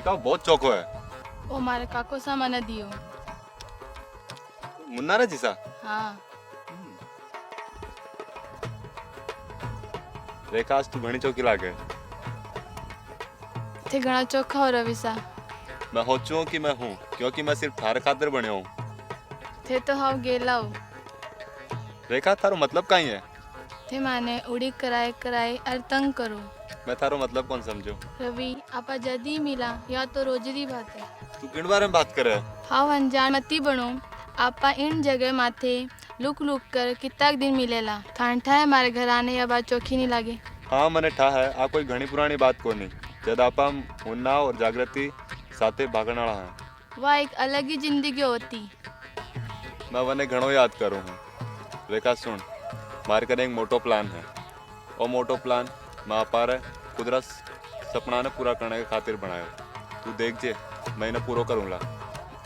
देखा बहुत चौको है। ओ मारे काको सा मना दियो। मुन्ना रे जिसा हाँ रेखा आज तू घनी चौकी लागे। थे घना चोखा हो रविसा। मैं होचू कि मैं हूँ क्योंकि मैं सिर्फ थारे खातिर बने हूँ। थे तो हाव गेला हो। रेखा थारो मतलब कहीं है। थे माने उड़ी कराए कराए और तंग करो। मैं थारो मतलब कौन समझो। रवि आपा जदी मिला या तो रोजरी बात है। तू किन बारे में बात करे। हाव अनजान मती बनो। आपा इन जगह माथे लुक लुक कर कितना दिन मिलेला। ठांठा है हमारे घर आने या बात चौकी नहीं लागे। हाँ मैंने ठा है आ कोई घनी पुरानी बात को नहीं। जब आपा मुन्ना और जागृति साथे भागण वाला है। वह एक अलग ही जिंदगी होती। मैं वने घणो याद करूँ हूँ। रेखा सुन मारे कने एक मोटो प्लान है। और मोटो प्लान मैं आपा रे कुदरत सपना ने पूरा करने के खातिर बनायो। तू देख जे मैं इन्हें पूरा करूँगा।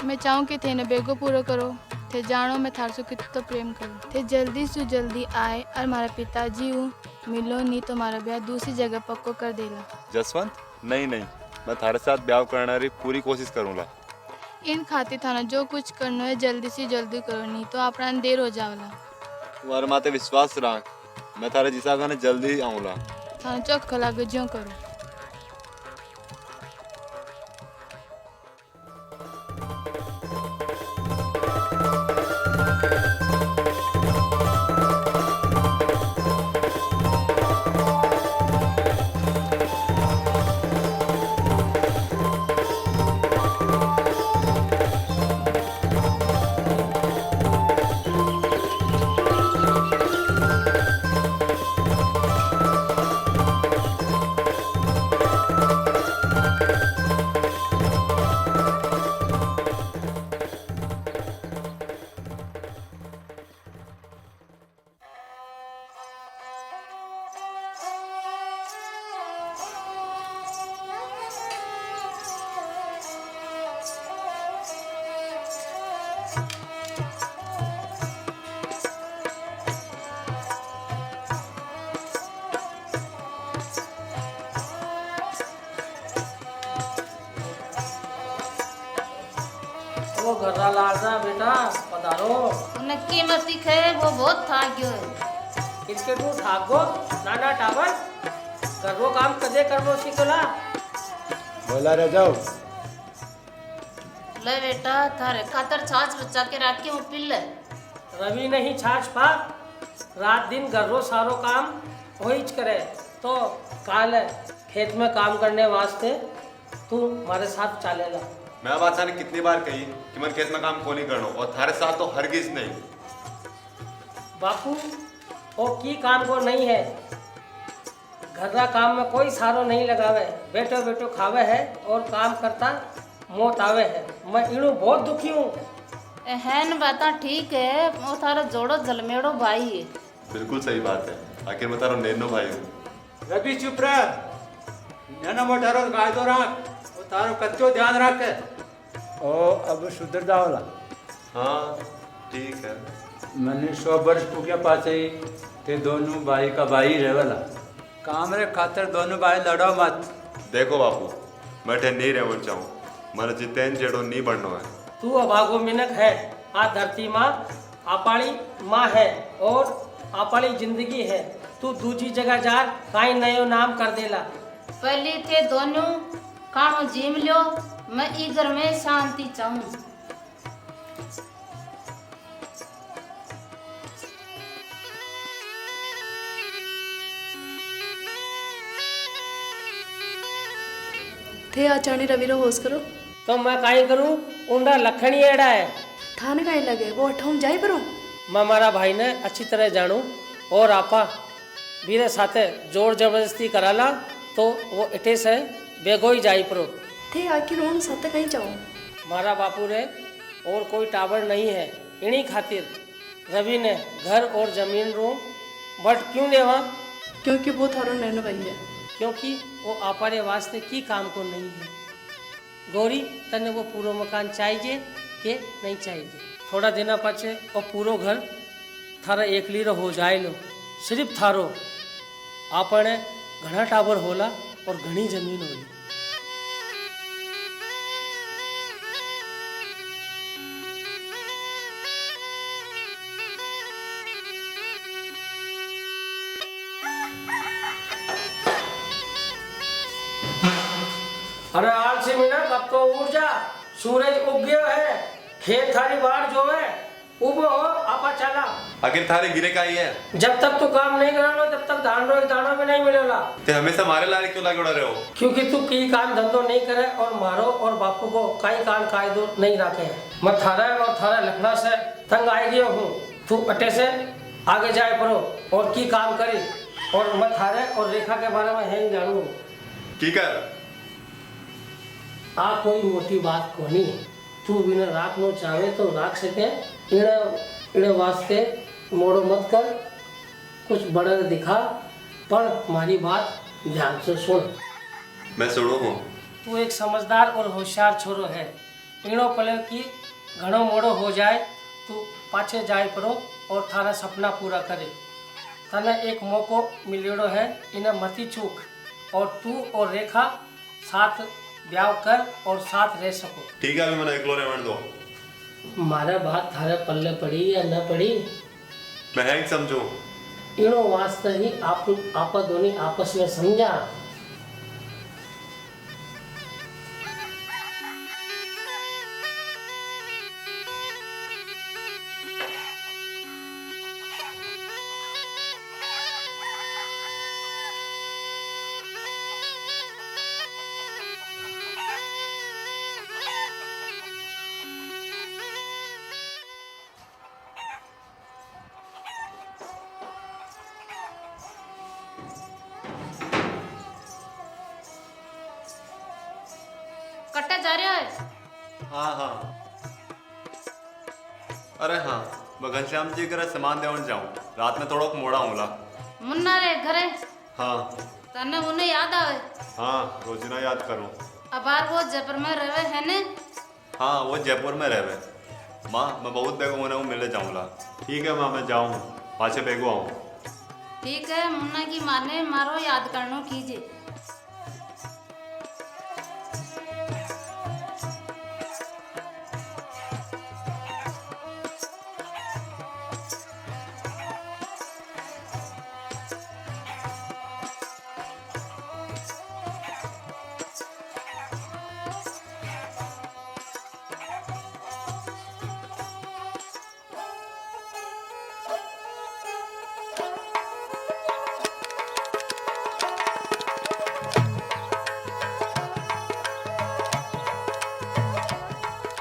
मैं चाहूँ कि थे न बेगो पूरा करो। थे जानो मैं थार से कितना प्रेम करूँ। थे जल्दी से जल्दी आए और हमारा पिताजी हूँ मिलो नहीं तो हमारा ब्याह दूसरी जगह पक्को कर देला। जसवंत नहीं नहीं मैं थारे साथ ब्याह करने की पूरी कोशिश करूँगा। इन खातिर थाना जो कुछ करना है जल्दी से जल्दी करो नहीं तो अपना देर हो जावला। तुम्हारे माते विश्वास रख मैं थारे जिसा खाने जल्दी ही आऊँगा। थाना चौक लागे ज्यों करो। वो घर्रा लाडा बेटा पधारो। नक्की मती खे वो बहुत था क्यों है। क्रिकेट में ठाको नाना टावर करवो काम कदे करवो सिकला। बोला रह जाओ। ले बेटा थारे खातर छाछ बच्चा के राख के पिल ले। रवि नहीं छाछ पा रात दिन घरो सारो काम होइच करे तो काल खेत में काम करने वास्ते तू हमारे साथ चलेगा। मैं बात ने कितनी बार कही कि मैं खेत में काम को नहीं करना और थारे साथ तो हरगिज नहीं। बापू वो की काम को नहीं है। घररा काम में कोई सारो नहीं लगावे बैठो बैठो खावे है और काम करता मौत आवे है। मैं इणु बहुत दुखी हूँ। है न बाता ठीक है वो थारा जोड़ो जलमेड़ो भाई है। बिल्कुल सही बात है आखिर मैं तारो नैनो भाई हूँ। रवि चुप रह। नाना मोटारो कायदो राख वो तारो कच्चो ध्यान रख। ओ अब सुधर जाओला। हाँ ठीक है। मैंने 100 वर्ष पुगे पास ही ते दोनों भाई का भाई रहेला। काम रे खातर दोनों भाई लड़ो मत। देखो बापू मैं ठे नहीं रहना चाहूँ मन जितेन जेड़ो नहीं बनना है। तू अभागो मिनक है। आ धरती माँ आपाड़ी माँ है और आपाड़ी जिंदगी है। तू दूसरी जगह जा काई नयो नाम कर देला। पहले थे दोनों कानो जीम लो मैं ई घर में शांति चाहूँ। थे अचानी रवि रो होश करो। तो मैं काई करूँ उंडा लखनी एड़ा है। थाने काई लगे वो अठाऊं जाई परो। मैं हमारा भाई ने अच्छी तरह जानू और आपा मेरे साथे जोर जबरदस्ती कराला तो वो इटे से बेगो ही जाई परो। थे आखिर उन साथ कहीं जाऊं। मारा बापू रे और कोई टावर नहीं है। इन्हीं खातिर रवि ने घर और जमीन रो बट क्यों देवा। क्योंकि वो थारो नैनो भाई है। क्योंकि वो आपारे वास्ते की काम को नहीं है। गौरी तने वो पूरो मकान चाहिए के नहीं चाहिए। थोड़ा दिन पचे और पूरो घर थारा एकली रो हो जाए लो। सिर्फ थारो आपने घना टावर होला और घनी जमीन होली। अरे आलसी मीनक अब तो उठ जा, सूरज उग गया है, खेत थारी बाढ़ जो है उबो हो आपा चला। आखिर थारे गिरे का ही है। जब तक तू काम नहीं करा तब तक धान रो दाना भी नहीं मिलेगा। ते हमेशा मारे लारे क्यों लागे उड़ा रहे हो? क्योंकि तू की काम धंधो नहीं करे और मारो और बापू को कई काम कायदो नहीं रखे। मैं थारा और थारा लखना से तंग आई गया हूँ। तू अटे से आगे जाए पड़ो और की काम करे और मैं थारे और रेखा के बारे में है जानू। की कर आ कोई मोटी बात को नहीं, तू बिना राख नो चाहे तो राख सके। इड़े वास्ते मोड़ो मत कर, कुछ बड़ा दिखा, पर हमारी बात ध्यान से सुन। मैं सुनो हूँ। तू एक समझदार और होशियार छोरो है। इनो पले की घणो मोड़ो हो जाए तू पाछे जाए पड़ो और थारा सपना पूरा करे। तने एक मौको मिलेड़ो है, इन्हें मती चूक और तू और रेखा साथ ब्याह कर और साथ रह सको। ठीक है, अभी मैंने एकलो रहने दो। मारा बात थारे पल्ले पड़ी या न पड़ी मैं है समझू। इनो वास्ते ही आप दोनों आपस में समझा। कट्टा जा रहे हो? हाँ हाँ, अरे हाँ, मैं घनश्याम जी के सामान देवन जाऊँ। रात में थोड़ा मोड़ा हूँ। मुन्ना रे घरे हाँ तने उन्हें याद आवे? हाँ, रोजिना याद करूँ। अबार वो जयपुर में रहे है ने? हाँ, वो जयपुर में रहे। माँ, मैं बहुत बेगो उन्हें मिलने जाऊँगा। ठीक है माँ, मैं जाऊँ, पाछे बेगो आऊँ। ठीक है, मुन्ना की माने मारो याद करनो कीजिए।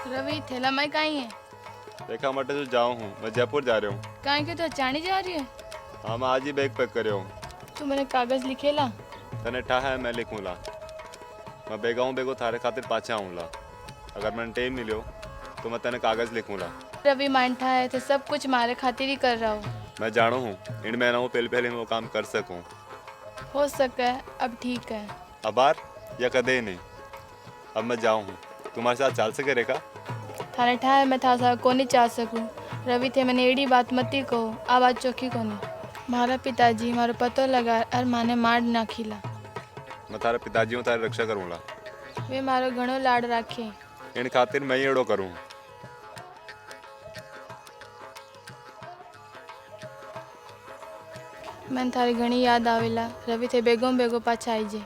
रवि थैला मैं कहीं है? देखा मटे जो जाऊँ हूँ, मैं जयपुर जा रहा हूँ। कहीं के तो अचानी जा रही है? हाँ, मैं आज ही बैग पैक करे हूँ। तू मैंने कागज लिखेला? तने ठा है, मैं लिखूँला। मैं बेगाऊँ बेगो थारे खातिर पाछे आऊँला। अगर मैंने टाइम मिलियो तो मैं तने कागज लिखूँला। रवि मानता है तो सब कुछ मारे खातिर ही कर रहा हूँ। मैं जानू हूँ इन महीनों पहले मैं वो काम कर सकूँ। हो सका है, अब ठीक है। अबार या कदे नहीं। अब मैं जाऊँ हूँ, तुम्हारे साथ चल सके रेखा? थाने ठाए मैं था सा को नहीं चाह सकूँ। रवि थे मैंने एड़ी बात मती कहो, आवाज चौकी को नहीं। मारा पिताजी मारो पतो लगा और माने मार ना खिला। मैं तारे पिताजी हूँ, तारी रक्षा करूँगा। वे मारो घणो लाड राखे। इन खातिर मैं ही एड़ो करूँ। मैंने थारी घणी याद आवेला। रवि थे बेगो बेगो पाछा आई जे।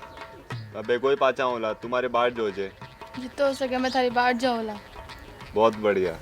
मैं बेगो ही पाछा आऊँला, तुम्हारे बाट जो जे। जितो हो सके मैं थारी बाट जाऊँला। बहुत बढ़िया।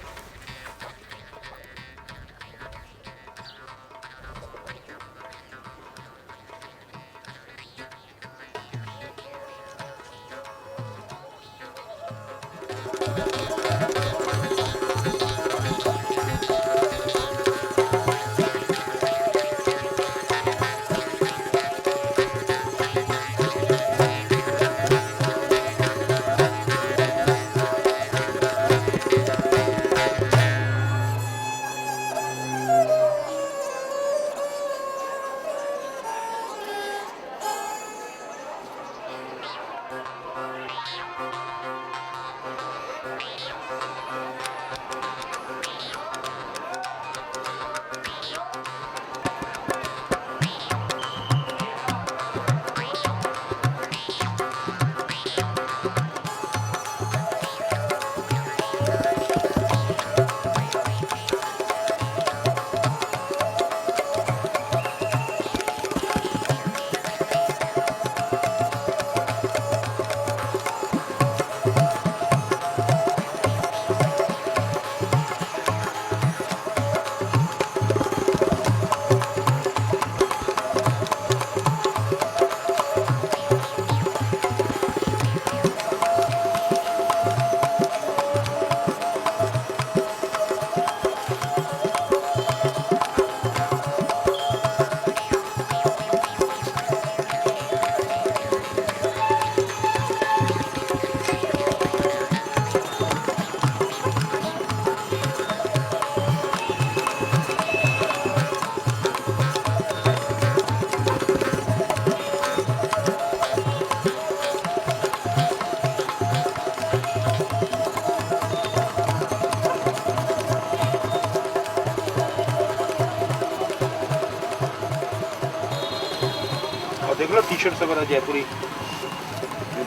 टी शर्ट से भरा जयपुरी।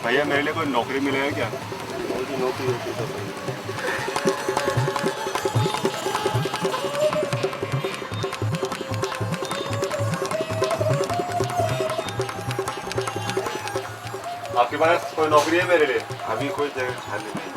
भैया मेरे लिए कोई नौकरी मिलेगा क्या? नौकरी होती है आपके पास कोई नौकरी है मेरे लिए? अभी कोई जगह खाली नहीं।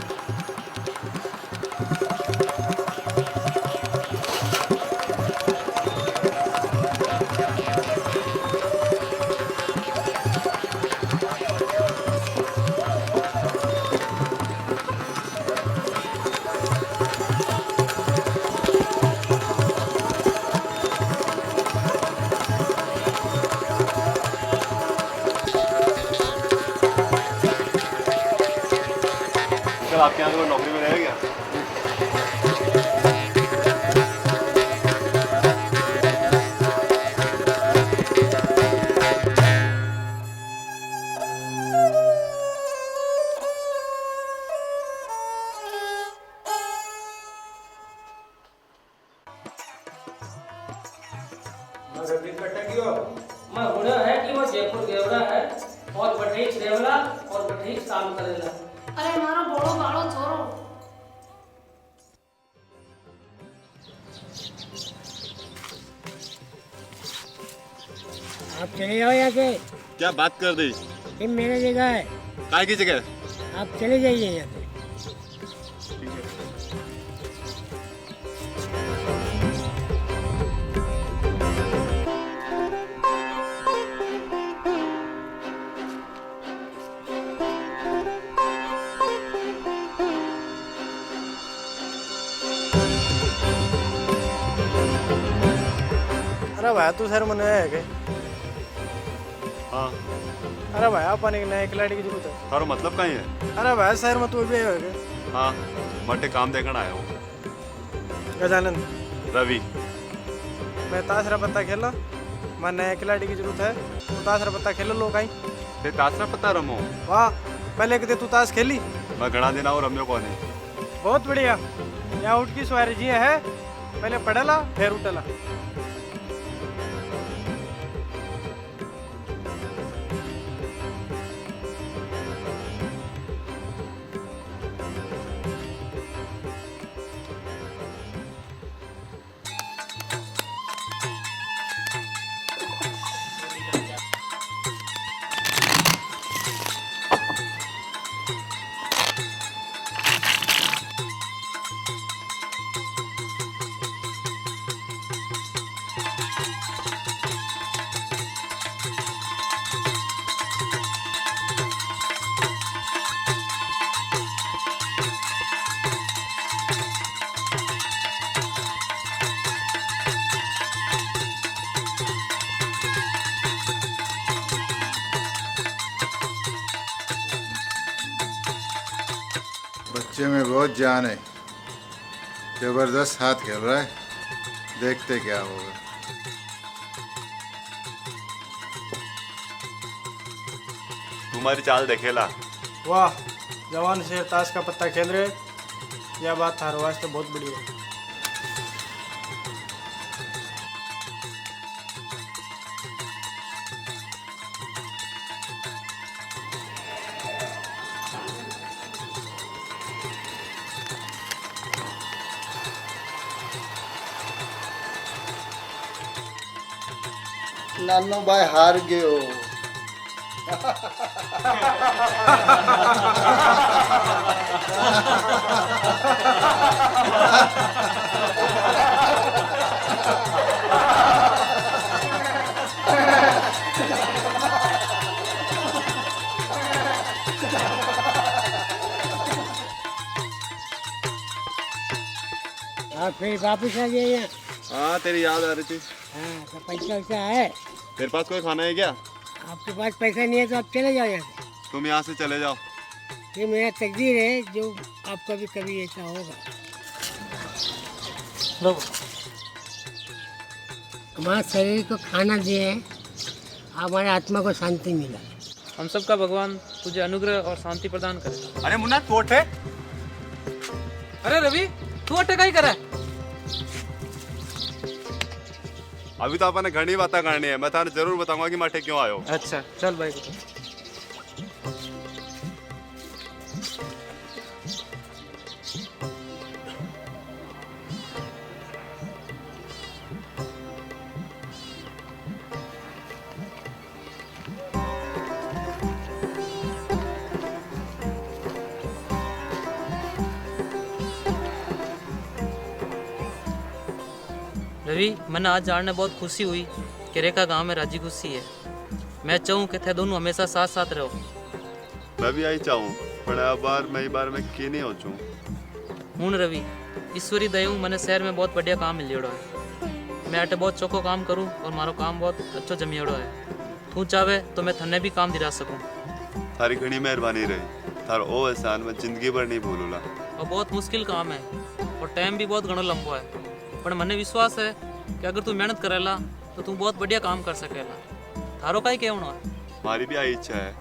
सर आपके यहाँ कोई नौकरी मिलेगा क्या? मैं हुड़ा है कि वो जयपुर गेवरा है और बठीच रेवला और बठीच काम करेला। अरे मारो बड़ो बाड़ो छोरो। आप चले जाओ यहाँ से। क्या बात कर दी? ये मेरा जगह है, काय की जगह? आप चले जाइए यहाँ से। अरे भाई तू शहर में नया है क्या? हाँ। अरे भाई अपन एक नया खिलाड़ी की जरूरत है। थारो मतलब कहीं है? अरे भाई शहर में तू भी आया है क्या? हाँ, मटे काम देखना आया हूँ। गजानंद रवि। मैं ताशरा पत्ता खेला, मैं नया खिलाड़ी की जरूरत है। तू ताशरा पत्ता खेल लो कहीं। ते ताशरा पता रमो? वाह, पहले कहते तू ताश खेली। मैं घना दिन और रम्यो कौन है? बहुत बढ़िया। यहाँ उठ की सवारी जी है, पहले पढ़ेला फिर उठेला। बच्चे में बहुत जान है, जबरदस्त हाथ खेल रहा है, देखते क्या होगा। तुम्हारी चाल देखेला। वाह, जवान शेर ताश का पत्ता खेल रहे, यह बात थारे वास्ते बहुत बढ़िया है। नानो भाई हार गए हो। आप फिर वापस आ गए यहाँ। हाँ, तेरी याद आ रही थी। हाँ, तो पैसा वैसा है? तेरे पास कोई खाना है क्या? आपके पास पैसा नहीं है तो आप चले जाओ यहाँ से। तुम यहाँ से चले जाओ। ये मेरा तकदीर है, जो आपका भी कभी ऐसा होगा। हमारे शरीर को खाना दिए, हमारे आत्मा को शांति मिला। हम सबका भगवान तुझे अनुग्रह और शांति प्रदान करे। अरे मुन्ना तू उठे। अरे रवि, तू अटे का ही करा है? अभी तो अपन ने घनी बातें करनी है, मैं थाने जरूर बताऊंगा कि माठे क्यों आयो। अच्छा चल भाई। रवि, मैंने आज जानने बहुत खुशी हुई कि रेखा गांव में राजी खुशी है। मैं चाहूँ कि थे दोनों हमेशा साथ साथ रहो। मैं भी यही चाहूँ, पर अब बार मैं बार में की नहीं हो चूँ। हूँ रवि, ईश्वरी दयू मैंने शहर में बहुत बढ़िया काम मिलियोड़ो है। मैं अटे बहुत चौको काम करूँ और मारो काम बहुत अच्छो जमियोड़ो है। तू चाहे तो मैं थने भी काम दिला सकूँ। थारी घनी मेहरबानी रही, थारो ओ एहसान मैं जिंदगी भर नहीं भूलूला। और बहुत मुश्किल काम है और टाइम भी बहुत घणो लंबो है, पर मने विश्वास है कि अगर तू मेहनत करेला तो तू बहुत बढ़िया काम कर सकेला। थारो काई कहणो है? हमारी भी यही इच्छा है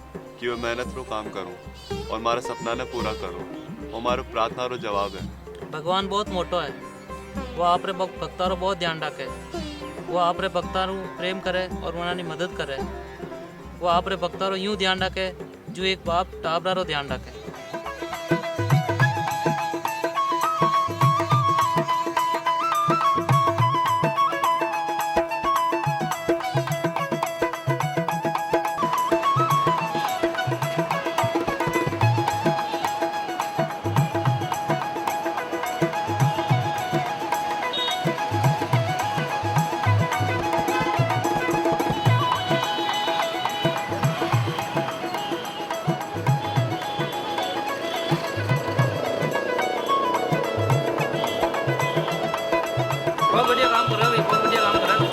कि मैं मेहनत रो काम करूं और हमारा सपना ने पूरा करूं, और हमारो प्रार्थना रो जवाब है। भगवान बहुत मोटो है, वो आप रे भक्ता रो बहुत ध्यान रखे। वो आप रे भक्ता रो प्रेम करे और उन्हानी मदद करे। वो आप रे भक्ता रो यूं ध्यान रखे जो एक बाप टाबरा रो ध्यान रखे। बहुत बढ़िया काम कर रहे हो भाई, बहुत बढ़िया काम कर रहे हो।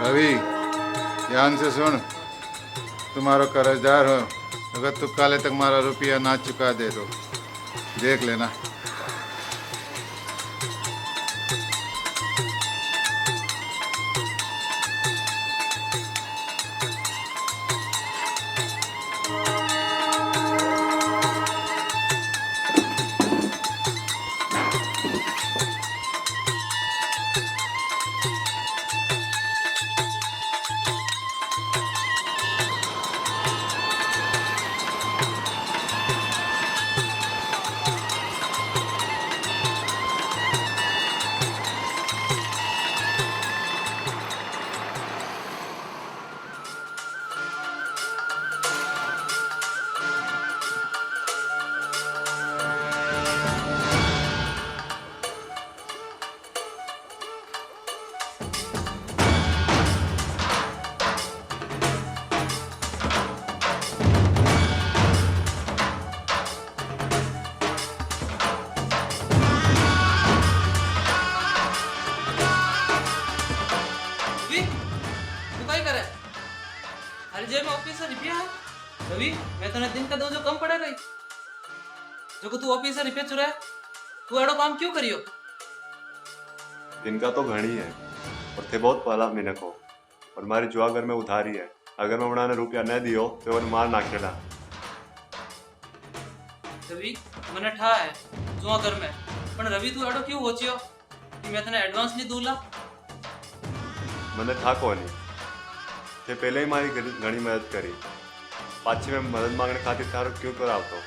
रवि, ध्यान से सुन, तुम्हारा कर्जदार हो। अगर तू काले तक हमारा रुपया ना चुका दे तो देख लेना। रवि मैं तने दिन का दो जो कम पड़े गई जो को तू ऑफिस से रुपया चुराए तू एड़ो काम क्यों करियो? इनका तो घणी है और थे बहुत पहला महीने को और मारी जुआ घर में उधारी है। अगर मैं उन्होंने रुपया न दियो तो वो मार नाखेला। रवि मैंने ठा है जुआ घर में पण रवि तू एड़ो क्यों होचियो कि मैं तने एडवांस नहीं दूला? मैंने था कोनी ते पहले ही मारी घणी मदद करी पाछी में मदद मांगने खातिर थारो क्यों करावतो?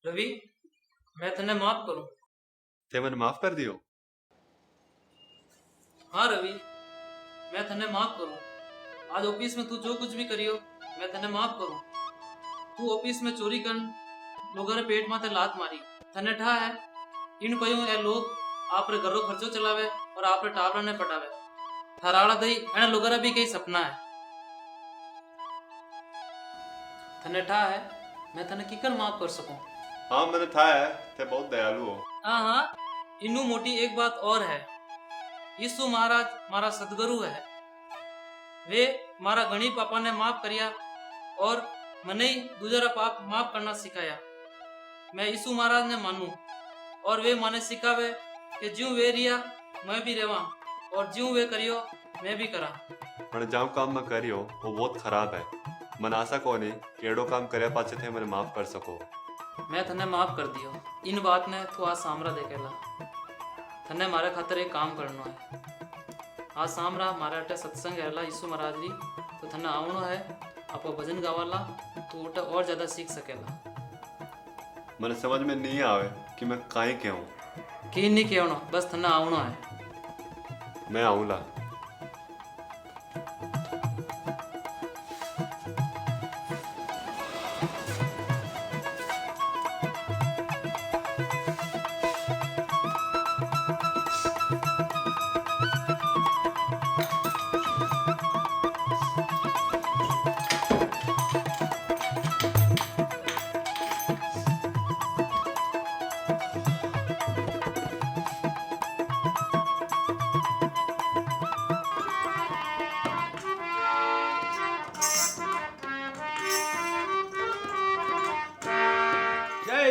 रवि मैं तने माफ करूं। ते मैंने माफ कर दियो? हाँ रवि मैं तने माफ करूं। आज ऑफिस में तू जो कुछ भी करियो मैं तने माफ करूं। तू ऑफिस में चोरी कर लोगों ने पेट माथे लात मारी तने ठा है इन पयो ए लोग आप रे घरो खर्चो चलावे और आप रे टाबरा ने पटावे थराड़ा दई एने लोगों रा भी कई सपना है। तने ठा है मैं तने किकर माफ कर सकूं? हाँ मैंने था है ते बहुत दयालु हो। हाँ हाँ इनू मोटी एक बात और है यीशु महाराज मारा सदगुरु है। वे मारा गणी पापा ने माफ करिया और मने ही दूसरा पाप माफ करना सिखाया। मैं यीशु महाराज ने मानू और वे माने सिखावे कि ज्यों वे रिया मैं भी रेवा और ज्यों वे करियो मैं भी करा। पर जाऊं काम मैं करियो वो बहुत खराब है। मन आशा कोनी कि एड़ो काम करे पाछे थे मैंने माफ कर सको। मैं तने माफ कर दियो इन बात ने तू आज सामरा देखेला। तने मारे खातिर एक काम करनो है। आज सामरा मारे अटे सत्संग हैला यीशु महाराज री तो तने आवनो है आपको भजन गावाला तो उटे और ज्यादा सीख सकेला। मैंने समझ में नहीं आवे कि मैं काहे कहूं कि नहीं कहनो बस तने आवनो है। मैं आऊंला।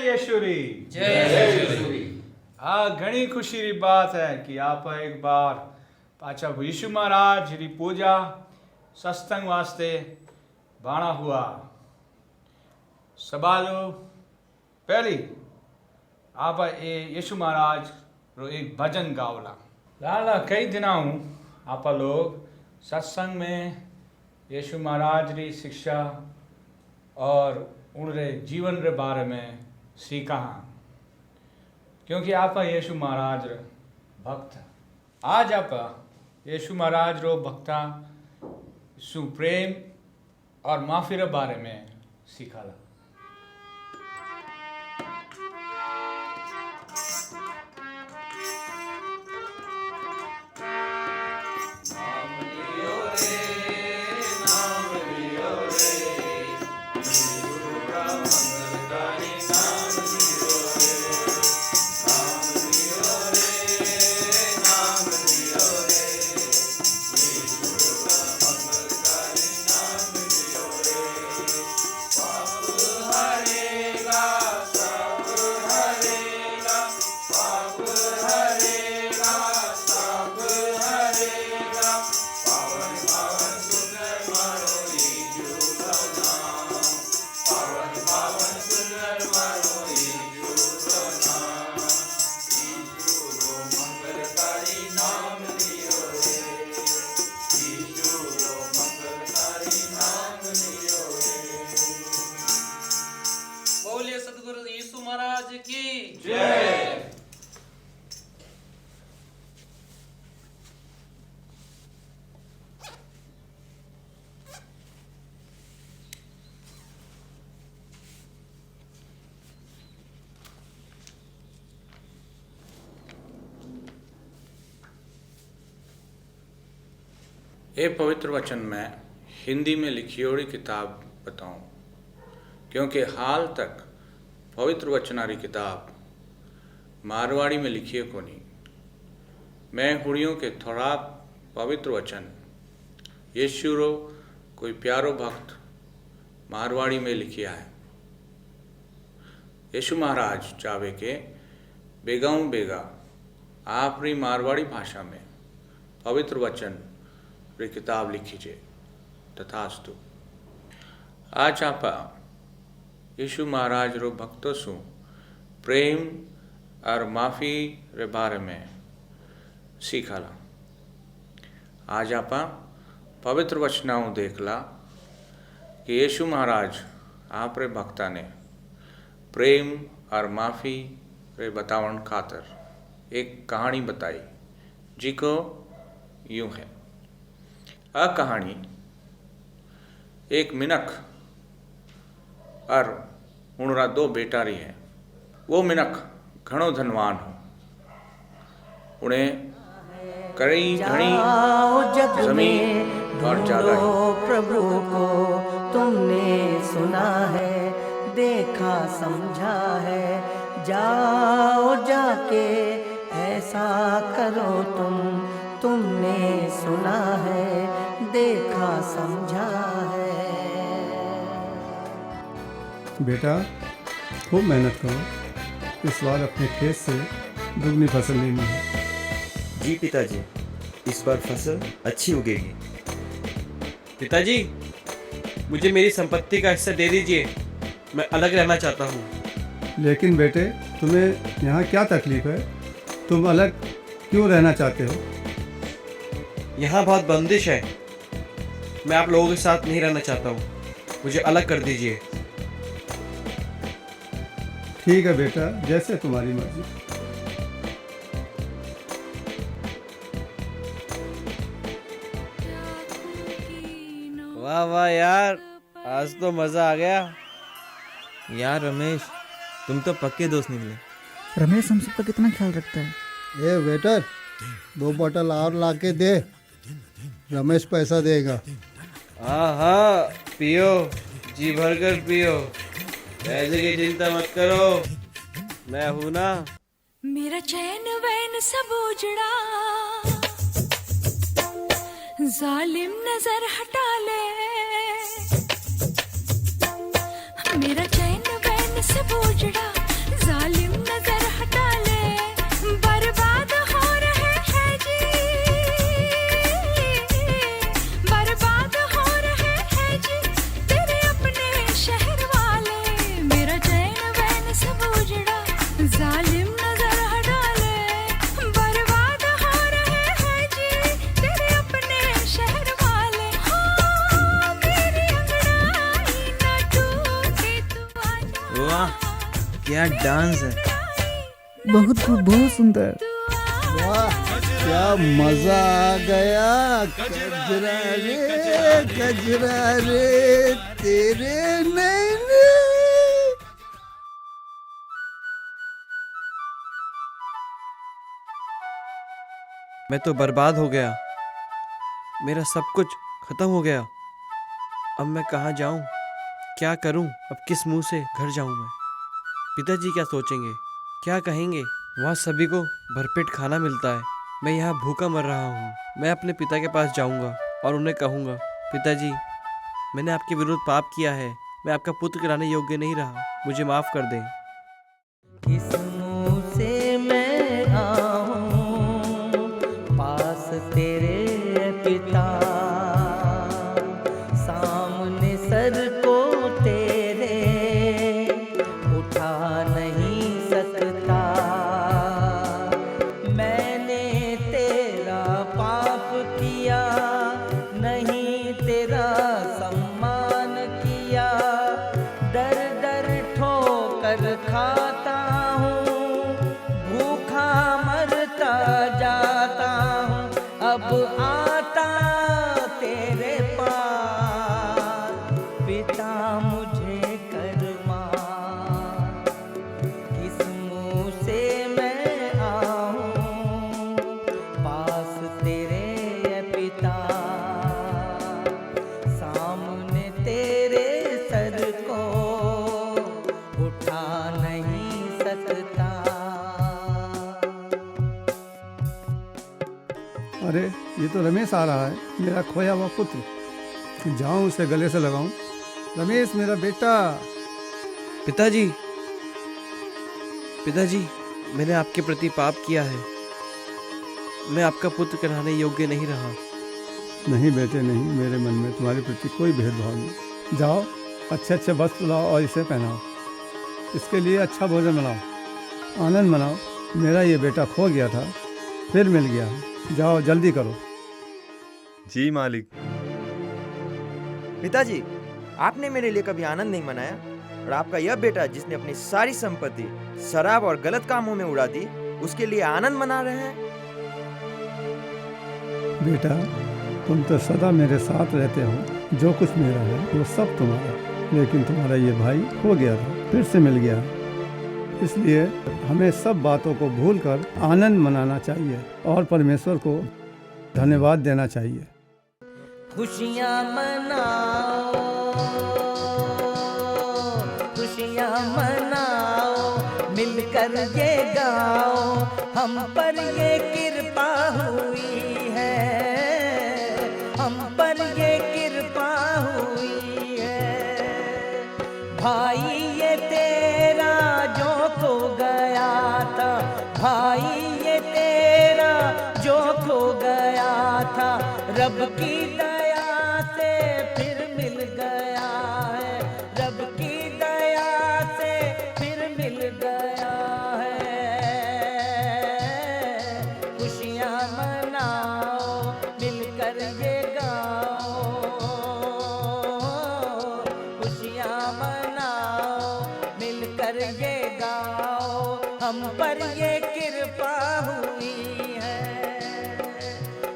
यशुरी हाँ घनी खुशी री बात है कि आप एक बार पाचा यीशु महाराज री पूजा सत्संग वास्ते बाणा हुआ। सबालो पहली आप ए यीशु महाराज रो एक भजन गावला लाला कई दिना हूँ आप लोग सत्संग में यीशु महाराज री शिक्षा और उनरे जीवन रे बारे में सीखा क्योंकि आप यीशु महाराज भक्त आज आप यीशु महाराज रो भक्ता सुप्रेम और माफी रे बारे में सीखाला। सदगुरु यीशु महाराज की जय। ये पवित्र वचन में हिंदी में लिखी हुई किताब बताऊं क्योंकि हाल तक पवित्र वचनारी किताब मारवाड़ी में लिखी है कोनी। मैं हुड़ियों के थोड़ा पवित्र वचन यीशु रो कोई प्यारो भक्त मारवाड़ी में लिखिया है। यीशु महाराज चावे के बेगाऊं बेगा आपरी मारवाड़ी भाषा में पवित्र वचन री किताब लिखी जे तथास्तु। आज आप यीशु महाराज रो भक्तों सु प्रेम और माफ़ी रे बारे में सीखला। आज आप पवित्र वचनाओं देखला कि यीशु महाराज आप रे भक्ता ने प्रेम और माफ़ी रे बतावन खातर एक कहानी बताई जी को यूं है। आ कहानी एक मिनख और उनरा दो बेटा रही है। वो मिनख घणो धनवान हो, उन्हें कई घनी जमीन और ज्यादा प्रभु को तुमने सुना है, देखा समझा है, जाओ जाके ऐसा करो तुमने सुना है, देखा समझा है। बेटा खूब मेहनत करो, इस बार अपने खेत से दुगनी फसल लेनी है। जी पिताजी, इस बार फसल अच्छी उगेगी। पिताजी, मुझे मेरी संपत्ति का हिस्सा दे दीजिए, मैं अलग रहना चाहता हूँ। लेकिन बेटे, तुम्हें यहाँ क्या तकलीफ है? तुम अलग क्यों रहना चाहते हो? यहाँ बहुत बंदिश है, मैं आप लोगों के साथ नहीं रहना चाहता हूँ, मुझे अलग कर दीजिए। ठीक है बेटा, जैसे तुम्हारी मर्जी। वाह वाह यार, आज तो मजा आ गया। यार रमेश, तुम तो पक्के दोस्त निकले। रमेश हम सबका कितना ख्याल रखता है। ए वेटर, 2 बोतल और ला के दे, रमेश पैसा देगा। हाँ हाँ, पियो, जी भर कर पियो, पैसे की चिंता मत करो, मैं हूं ना। मेरा चैन वैन सब उजड़ा, जालिम नजर हटा ले। मेरा चैन वैन सब उजड़ा, जालिम नजर हटा ले। बर्बाद हो रहे हैं जी, बर्बाद हो रहे हैं जी तेरे अपने शहर वाले। मेरा चैन वैन सब उजड़ा, जालिम नजर हटा ले। बर्बाद हो रहे हैं जी तेरे अपने शहर वाले। हो मेरी अंगड़ाई ना टूटे तू आजा। वाह क्या डांस है। बहुत खूब, बहुत सुंदर। वाह क्या मजा आ गया। कजरा रे तेरे नैने। मैं तो बर्बाद हो गया, मेरा सब कुछ खत्म हो गया। अब मैं कहाँ जाऊँ, क्या करूँ? अब किस मुंह से घर जाऊँ मैं? पिताजी क्या सोचेंगे, क्या कहेंगे? वहाँ सभी को भरपेट खाना मिलता है, मैं यहाँ भूखा मर रहा हूँ। मैं अपने पिता के पास जाऊँगा और उन्हें कहूँगा, पिताजी मैंने आपके विरुद्ध पाप किया है, मैं आपका पुत्र कहलाने योग्य नहीं रहा, मुझे माफ़ कर दें। किस मुंह से मैं आऊं पास तेरे पिता, सामने सर को तेरे उठा नहीं सकता। मैंने तेरा पाप किया, नहीं तेरा सम्मान किया। दर दर ठोकर खाता हूँ, भूखा मरता जाता हूँ। अब आता तेरे पास, पिता मुझे कर माफ। किस मुँह से मैं आऊँ पास तेरे पिता, सामने तेरे सर को उठा नहीं सकता। अरे ये तो रमेश आ रहा है, मेरा खोया हुआ पुत्र। जाऊं उसे गले से लगाऊं। रमेश मेरा बेटा। पिताजी, पिताजी, मैंने आपके प्रति पाप किया है। मैं आपका पुत्र कहलाने योग्य नहीं रहा। नहीं बेटे नहीं, मेरे मन में तुम्हारे प्रति कोई भेदभाव नहीं। जाओ अच्छे अच्छे वस्त्र लाओ और इसे पहनाओ, इसके लिए अच्छा भोजन बनाओ, आनंद मनाओ। मेरा ये बेटा खो गया था, फिर मिल गया। जाओ जल्दी करो। जी मालिक। पिताजी, आपने मेरे लिए कभी आनंद नहीं मनाया, और आपका यह बेटा जिसने अपनी सारी संपत्ति शराब और गलत कामों में उड़ा दी, उसके लिए आनंद मना रहे हैं। बेटा तुम तो सदा मेरे साथ रहते हो, जो कुछ मेरा है वो सब तुम्हारा। लेकिन तुम्हारा ये भाई खो गया था, फिर से मिल गया। इसलिए हमें सब बातों को भूलकर आनंद मनाना चाहिए और परमेश्वर को धन्यवाद देना चाहिए। खुशियाँ मनाओ, खुशियाँ मनाओ, मिलकर ये गाओ, हम पर ये कृपा हुई है, हम पर ये कृपा हुई है। भाई ये तेरा जो खो गया था, भाई ये तेरा जो खो गया था, रब की दया से फिर मिल गया है, रब की दया से फिर मिल गया है। खुशियाँ मनाओ, मिलकर ये गाओ, खुशियाँ मनाओ, मिलकर ये गाओ, हम पर ये कृपा हुई है,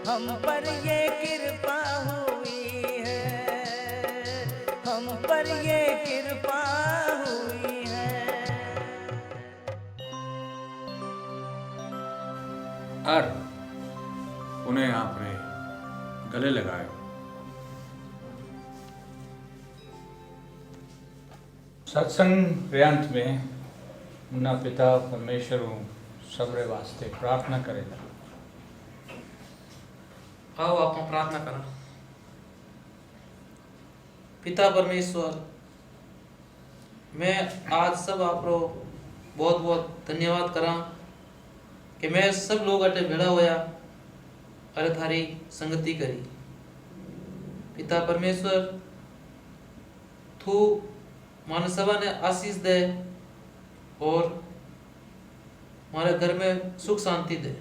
हम पर ये कृपा हुई है, हम पर ये कृपा हुई है। और उन्हें आपने गले लगाए। सत्संग रे अंत में मुन्ना पिता परमेश्वर सबरे वास्ते प्रार्थना करेगा। आओ आप प्रार्थना करा। पिता परमेश्वर, मैं आज सब आपको बहुत बहुत धन्यवाद करा कि मैं सब लोग अटे भेड़ा होया अरे थारी संगति करी। पिता परमेश्वर, तू मान सभा ने आशीष दे और हमारे घर में सुख शांति दे।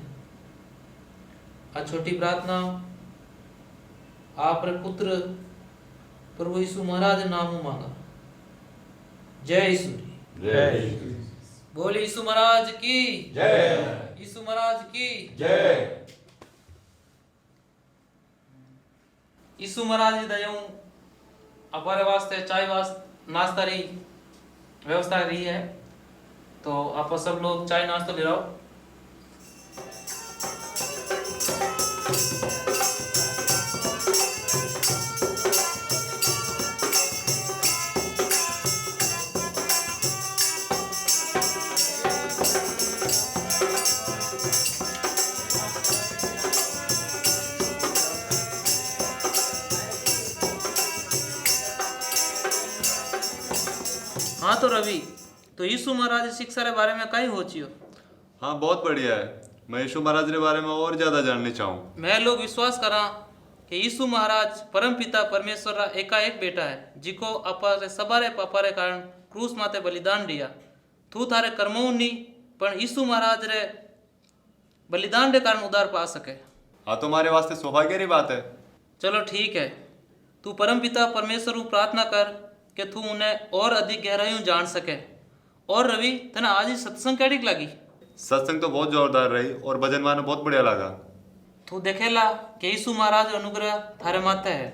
आज छोटी प्रार्थना आप रे पुत्र प्रभु यीशु महाराज नाम मांगा। जय यीशु। जय। बोले यीशु महाराज की जय। यीशु महाराज की जय। यीशु महाराज जी दयाऊं हमारे वास्ते चाय वास्ते नाश्ता रही व्यवस्था रही है, तो आप सब लोग चाय नाश्ता ले रहो। हाँ तो रवि, तो यीशु महाराज शिक्षा के बारे में कहीं होचियो? हाँ बहुत बढ़िया है। मैं यीशु महाराज के बारे में और ज़्यादा जानने चाहूँ। मैं लोग विश्वास करा कि यीशु महाराज परम पिता परमेश्वर का एकाएक बेटा है, जिको अपारे सबारे पापारे कारण क्रूस माते बलिदान दिया। तू थारे कर्मों नी पर यीशु महाराज रे बलिदान के कारण उद्धार पा सके। हाँ तुम्हारे वास्ते सौभाग्य की बात है। चलो ठीक है, तू परम पिता परमेश्वर को प्रार्थना कर कि तू उन्हें और अधिक गहराइयों जान सके। और रवि, तना आज ही सत्संग कैडी लगी? सत्संग तो बहुत जोरदार रही और भजन माने बहुत बढ़िया लगा। तू देखेला कि यीशु महाराज अनुग्रह थारे माथे है।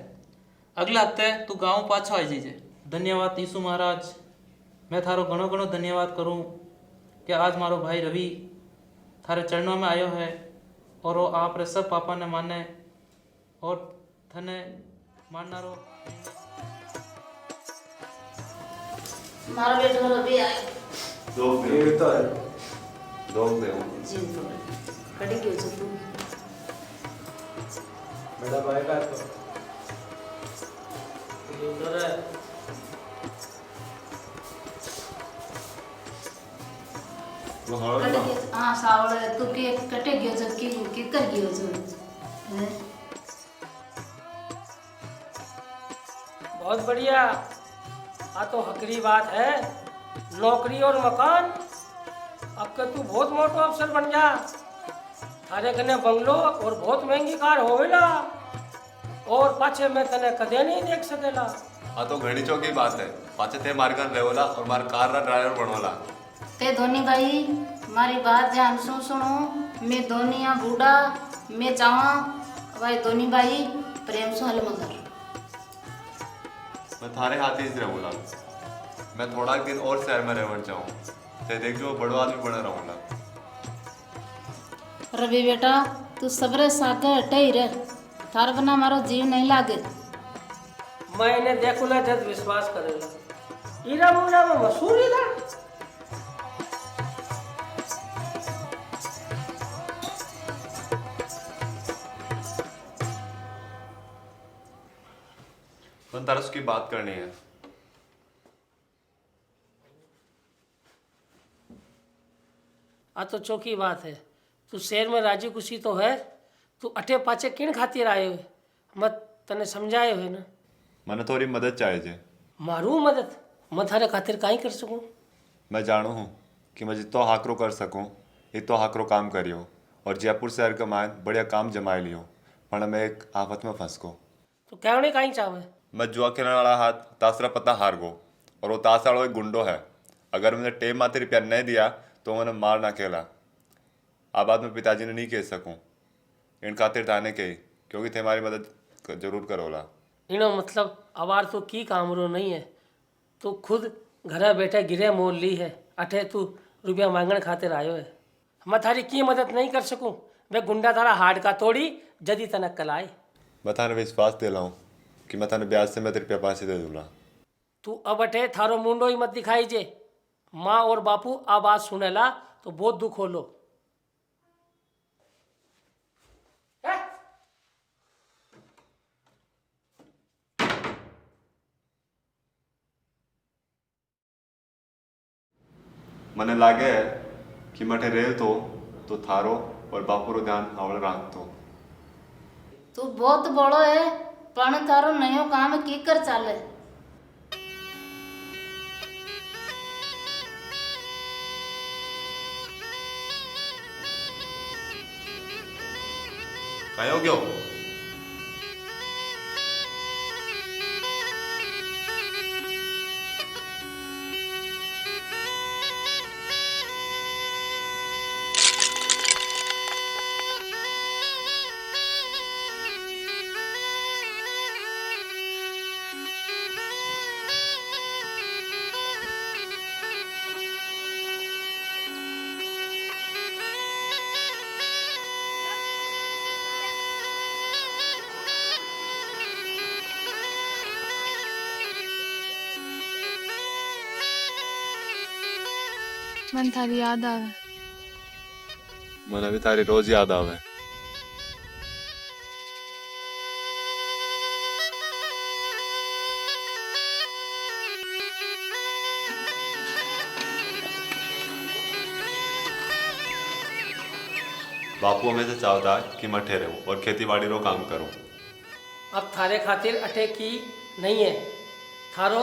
अगला हफ्ते तू गाँव पाछो आई जाइए। धन्यवाद यीशु महाराज। मैं थारो घणो घणो धन्यवाद करूँ कि आज मारो भाई रवि थारे चरणों में आयो है और वो आप रे सब पापा ने माने और थने मानना रो। मारा बेटा रवि आयो। दोस्त बेटा है। दोस्त है। जी तो कड़ी क्यों छ तू? बड़ा भाई का तो ये उधर है। हाँ सावड़ तू के कटे गयो जो के कर गयो जो हैं? बहुत बढ़िया। आ तो हकरी बात है। नौकरी और मकान, अब के तू बहुत मोटो अफसर बन जा। थारे कने बंगलो और बहुत महंगी कार होवेला और पाछे मैं तने कदे नहीं देख सकेला। हाँ तो घड़ी चौकी बात है, पाचे थे मार कर रेवला और मार कार रा ड्राइवर बनोला। ते धोनी भाई मारी बात ध्यान से सुनो। मैं धोनिया बूढ़ा मैं चाहवा भाई धोनी भाई प्रेम से हल मगर। मैं थारे हाथी से रहूँगा। मैं थोड़ा दिन और शहर में रहना चाहूँ। ते देख जो बड़ो आदमी बना रहूँगा। रवि बेटा तू सबरे सागे हटे ही रह, थार बना मारो जीव नहीं लागे। मैं इन्हें देखूला जब विश्वास करेला। ईरा मुरा में मशहूर ईरा। मन तारा उसकी बात करनी है। आ तो चौकी बात है। तू शहर में राजी खुशी तो है, तू अठे पाचे किन खातिर आए हुए मत तने समझाए हुए ना। मैंने थोड़ी मदद चाहिए। मारू मदद मैं थारे खातिर काई कर सकूं। मैं जानू हूँ कि मैं जितो हाकरो कर सकूँ इतो हाकरो काम करियो और जयपुर शहर का मान बढ़िया काम जमाए लियो, पर मैं एक आफत में फंस को। तो कहने काई चाहे। मैं जुआ खेलने वाला हाथ तासरा पता हार गो और वो तास वाला एक गुंडो है। अगर मैंने टेम माते रुपया नहीं दिया तो मैंने मार ना खेला। आबाद में पिताजी ने नहीं कह सकूँ इन खातिर थाने के क्योंकि थे हमारी मदद जरूर करोला। इनो मतलब अवार तो की कामरो नहीं है, तू खुद घर बैठे गिरे मोल ली है। अठे तू रुपया मांगने खातिर आयो है। मैं थारी की मदद नहीं कर सकूं। मैं गुंडा थारा हाड का तोड़ी जदी तनक कलाए। मैं थाने विश्वास दे लाऊं कि मैं थाने ब्याज से मैं तेरे पैसे दे दूंगा। तू अब अठे थारो मुंडो ही मत दिखाई जे। माँ और बापू आ बात सुनेला तो बहुत दुख हो लो। मने लागे है कि मठे रेल तो थारो और बापू रो ध्यान आवल राख तो। तू बहुत बड़ो है पण थारो नयो काम की कर चाले। कहो क्यों? मन थारी याद आवे। मने भी तारी रोज याद आवे। बापू हमें से चाहता है कि मैं ठहरे हूँ और खेती बाड़ी रो काम करूँ। अब थारे खातिर अठे की नहीं है। थारो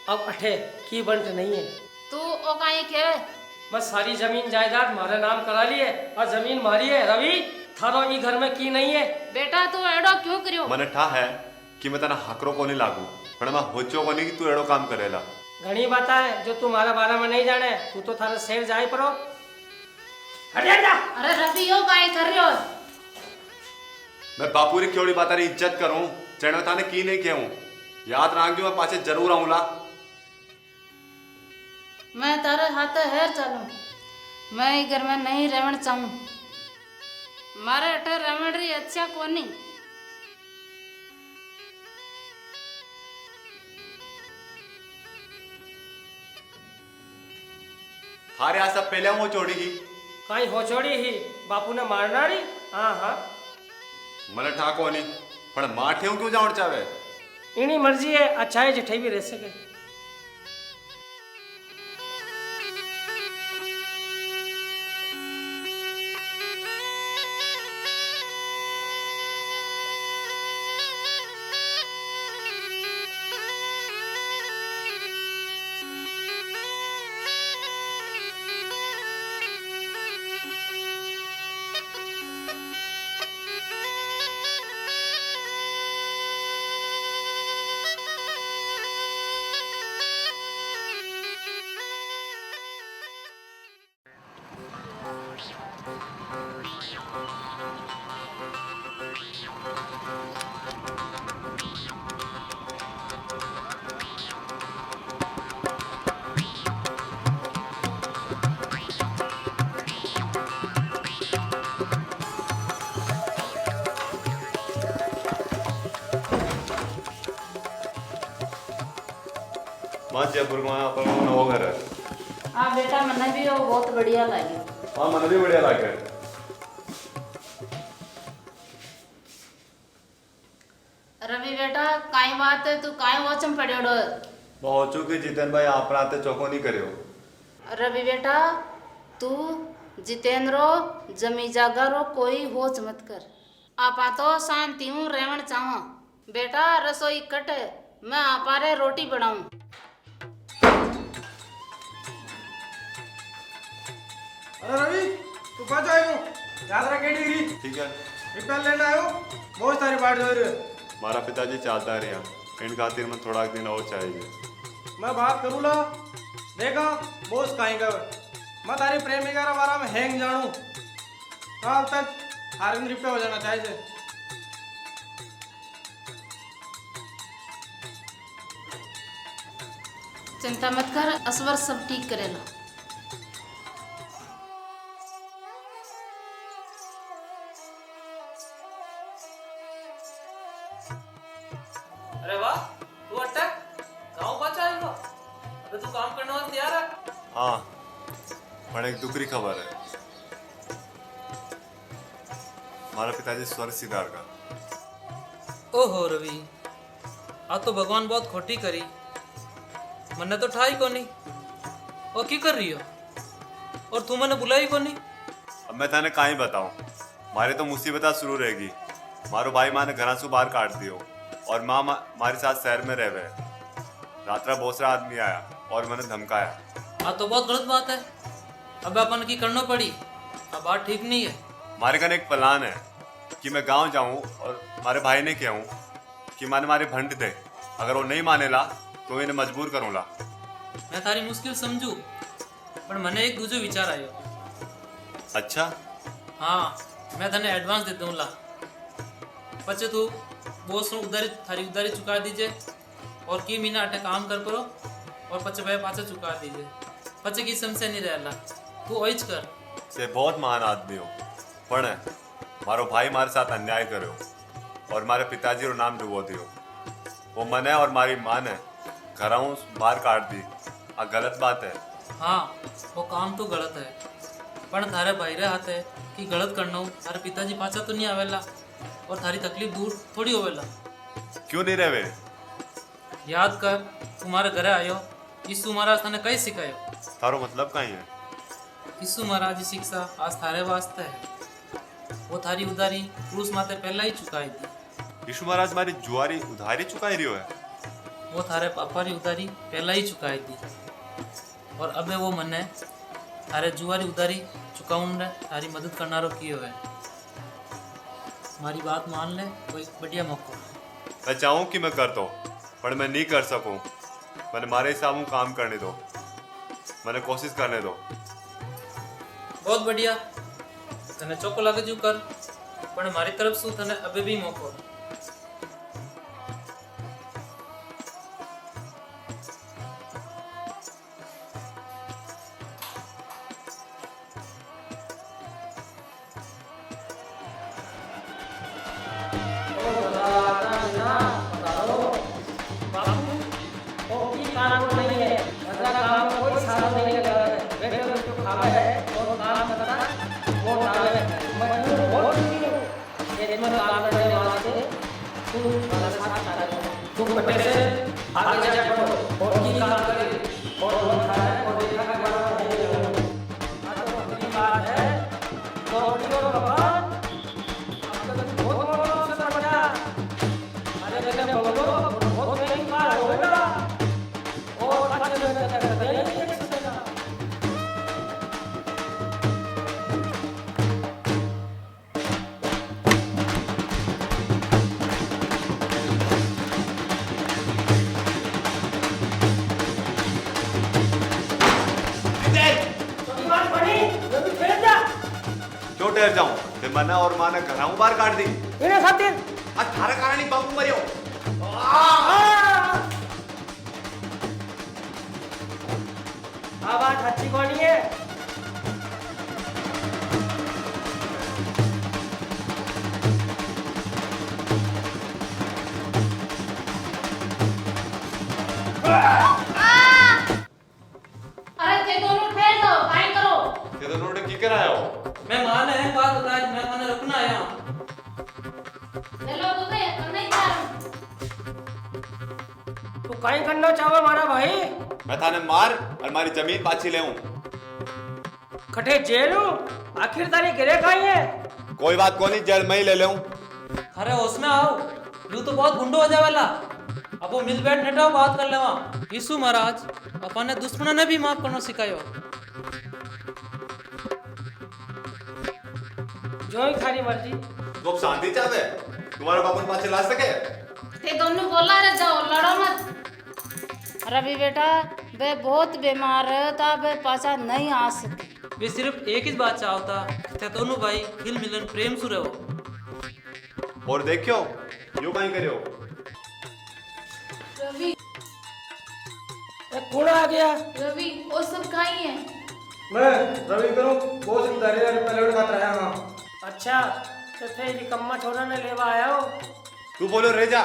अब अठे की बंट नहीं है। तू ओ काई के बस सारी जमीन जायदाद मारे नाम करा ली है और जमीन मारी है। रवि थारो ई घर में की नहीं है। बेटा तू एड़ो क्यों करियो। मने ठा है कि मैं तना हकरो को नहीं लागू पर मैं होचो को नहीं कि तू एड़ो काम करेला। घनी बात है जो तुम्हारा बारे में नहीं जाने। तू तो थारे शेर जाए परो। हट जा। अरे रवि यो काई कर रही हो। मैं बापू री क्योड़ी बात री इज्जत करूं चढ़ थाने की नहीं कहूं। याद रखियो मैं पाछे जरूर आऊंला। मैं तारे हाथ हेर चलूं। मैं ई घर में नहीं रहना चाहूं। मारे अठे रहन री अच्छा कोनी। थारे आ सब पहले वो चोड़ी की कहीं हो छोड़ी ही बापू ने मारना रही। हाँ हाँ मने ठा को नहीं પણ માઠે હું ક્यों જાણ ચાવે? इनी मर्जी है, अच्छा है जिठे भी रह सके। मां जयपुर में अपन नवो घर है। हाँ बेटा मने भी वो बहुत बढ़िया लगे। हाँ मन भी बढ़िया लगे। रवि बेटा काई बात है तू काई वचन पड़ियोड़ो? बहुत चुकी जितेन भाई आप राते चौको नहीं करियो। रवि बेटा तू जितेंद्रो जमी जागा रो कोई होच मत कर। आपा तो शांति हूँ रहन चाहवा। बेटा रसोई कट मैं आपा रे रोटी बनाऊं। अरे रवि तू कहाँ जाएगो? याद रखे डिग्री। ठीक है। रिपेयर लेना आयो? बहुत सारी बात हो रही है। मारा पिताजी चाहता है रिया इन खातिर में थोड़ा दिन और चाहिए। मैं बात करूँ ला देखा बोस कहीं का मैं तारी प्रेमिका रा बारा में हैंग जानू कल तक हर दिन रिपेयर हो जाना चाहिए। चिंता मत कर असवर सब ठीक करेला। अरे वाह तू अटक गाँव पाछा आएगा। अबे तू काम करने वाला तैयार है? हाँ पर एक दुखरी खबर है। हमारा पिताजी स्वर्ग सिधार का। ओहो रवि आज तो भगवान बहुत खोटी करी। मन्ने तो ठाई को नहीं और की कर रही हो और तू मैंने बुलाई को नहीं। अब मैं थाने कहीं बताऊं मारे तो मुसीबत शुरू रहेगी। मारो भाई माँ ने घर से बाहर काट दियो और माँ हमारे साथ शहर में रह गए। रात्रा बहुत सारा आदमी आया और मैंने धमकाया। हाँ तो बहुत गलत बात है। अब अपन की करना पड़ी। अब बात ठीक नहीं है। हमारे घर एक प्लान है कि मैं गांव जाऊं और हमारे भाई ने कहूं कि माने मारे भंड दे। अगर वो नहीं मानेला तो इन्हें मजबूर करूँगा। मैं थारी मुश्किल समझू पर मैंने एक दूसरे विचार आयो। अच्छा हाँ मैं थाने एडवांस दे दूँगा पचे तू बोस उधारी थारी उधारी चुका दीजिए और की महीना अटे काम कर करो और पचे भाई पाचे चुका दीजिए। पचे की समस्या नहीं रहला तू ओइच कर। ते बहुत महान आदमी हो पण मारो भाई मारे साथ अन्याय करो और मारे पिताजी रो नाम डुबो दियो। वो मने और मारी माँ ने घरों बाहर काट दी। आ गलत बात है। हाँ वो काम तो गलत है पण थारे भाई रे हाथ है कि गलत करना थारे पिताजी पाचा तो नहीं आवेला और थारी तकलीफ दूर थोड़ी होवेला। क्यों नहीं रहे? याद कर तुम्हारे घरे आयो यीशु महाराज थाने कई सिखायो। थारो मतलब कहीं है? यीशु महाराज की शिक्षा आज थारे वास्ते है। वो थारी उधारी क्रूस माते पहला ही चुकाई दी। यीशु महाराज मारी जुआरी उधारी चुकाई रही है। वो थारे पापा री उधारी पहला ही चुकाई दी और अबे वो मने थारे जुआरी उधारी चुकाउन रे थारी मदद करना रो कियो है। हमारी बात मान ले कोई बढ़िया मौका। मैं चाहूँ कि मैं कर दो पर मैं नहीं कर सकूँ। मैंने मारे हिसाब काम करने दो। मैंने कोशिश करने दो। बहुत बढ़िया तने चौको लगे जू कर पण हमारी तरफ से तने अबे भी मौको। काम करने वास्ते हमारा साथ डाले। तू कटे से आगे जा पड़ो और की काम करे और मन खाए और देखा के बड़ा नहीं जाओ। आज तो अपनी बात है नौकरी और कपान आपका तो बहुत बड़ा अवसर बचा। अरे जगह बोलो बहुत नहीं पार होगा और अच्छे से करते नहीं सकता। क्यों ठहर जाऊं? ते मना और माना घराऊ बाहर काट दी। इने खातिर अठारह कारण बाबू मरियो। आवाज अच्छी कोनी है। अरे थे दोनों ठहर जाओ काय करो ते दोनों ने की कराया हो? मैं माने हैं बात बताए मैं खाने रुकना आया हूं। हेलो बोले नहीं चाह तू काई करना चाहो मारा भाई? मैं थाने मार और हमारी जमीन पाछी ले हूं। कटे जेलू आखिर तारी गिरे काई है? कोई बात कोनी जेल में ही ले लेऊं। अरे उसमें आओ यूं तो बहुत गुंडो हो जावेला। अब वो मिल बैठ नेटो बात कर लेवा। यीशु महाराज अपन ने दुश्मनों ने भी माफ करना सिखायो। जो ही खारी मर्जी। तू अब शांति चाहते? तुम्हारा बापन पाछे ला सके? ते दोनों बोला रे जाओ लड़ो मत। रवि बेटा वे बहुत बीमार है ता वे पाछा नहीं आ सके। वे सिर्फ एक ही बात चाहता थे दोनों भाई हिल मिलन प्रेम सुरे हो। और देखियो यूं कहीं करियो। रवि कौन आ गया? रवि वो सब कहीं है। मैं रवि करूं बहुत सुंदर है पहले खातर आया हां। अच्छा तो थे निकम्मा छोरा ने लेवा आया हो। तू बोलो रे जा।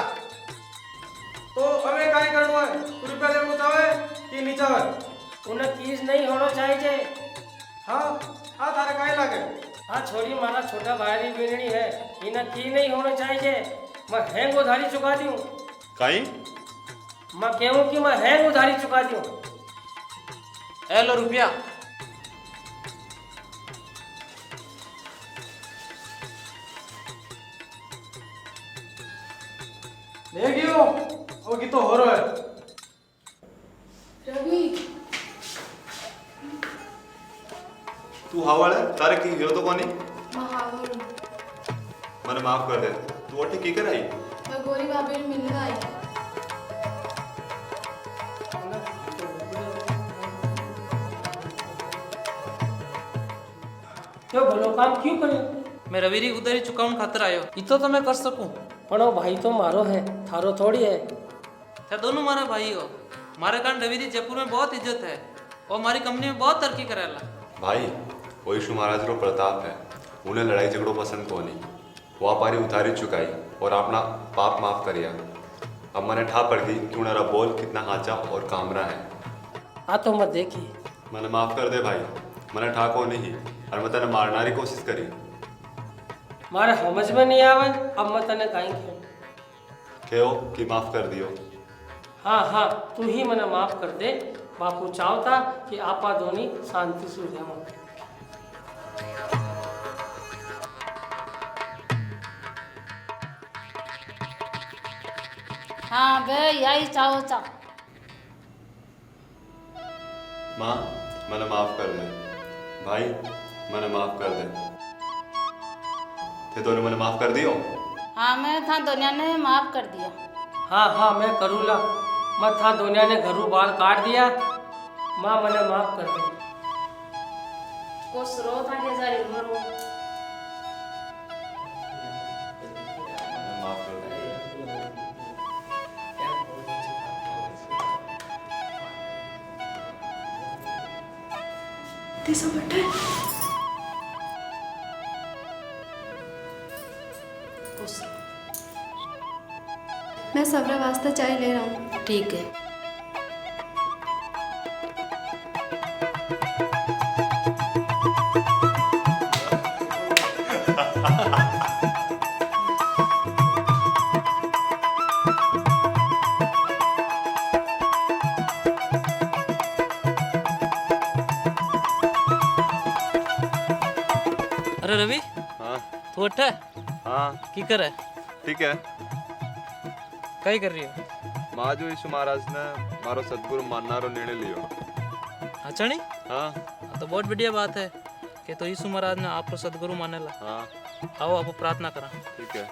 तो हमें काई करनो है? तू रुपया ले उठावे कि नीचा है? उन्हें कीज नहीं होना चाहिए। हां हां थारे काई लागे? हाँ छोरी मारा छोटा भाई बीननी है इन्हें की नहीं होना चाहिए। मैं हैंग उधारी चुका दूं। कहीं मैं कहूं कि मैं हैंग उधारी चुका दूं। ए लो रुपया। देखियो वो की तो हो रहा है। रवि तू हवाल है तारे की यो तो कोनी महावर मने माफ कर दे। तू ओटी की कराई? मैं गोरी भाभी ने मिलने आई। क्यों भलो काम क्यों करे? मैं रवीरी उधर ही चुकाउन खातर आयो। इतो तो मैं कर सकूं। पण वो भाई तो मारो है थारो थोड़ी है। ते दोनों मारा भाई हो। मारे कारण रवीरी जयपुर में बहुत इज्जत है और हमारी कंपनी में बहुत तरक्की करेला। भाई वो यीशु महाराज रो प्रताप है। उन्हें लड़ाई झगड़ो पसंद कोनी। वो पारी उतारी चुकाई और अपना पाप माफ करिया। अब मैंने ठा पड़ गई कि उन्हें बोल कितना हाचा और कामरा है। आ तो मत देखी। मैंने माफ कर दे भाई। मैंने ठा को नहीं और मैं तेने मारना की कोशिश करी। मारे समझ में नहीं आवे अब मैं तने काई क्यों कहो कि माफ कर दियो। हाँ हाँ तू ही मने माफ कर दे। बापू चाहता कि आपा दोनी शांति से रहूं। हाँ बे यही चाहो चा। माँ मैंने माफ कर दे। भाई मैंने माफ कर दे। थे तो मैंने माफ कर दियो। हाँ मैं था दुनिया ने माफ कर दिया। हाँ हाँ मैं करूँगा। मैं था दुनिया ने घरू बाल काट दिया। माँ मने माफ कर दे। को स्रो था के जारी मरो। माफ कर दे। तीसो बटे मैं सबरा वास्ते चाय ले रहा हूँ। ठीक है। उठ है हाँ की करे ठीक है कई कर रही हो माजो यीशु महाराज ने मारो सदगुरु माननारो निर्णय लियो अचणी हाँ तो बहुत बढ़िया बात है कि तो यीशु महाराज ने आपको सदगुरु मानेला हाँ आओ आप प्रार्थना करा ठीक है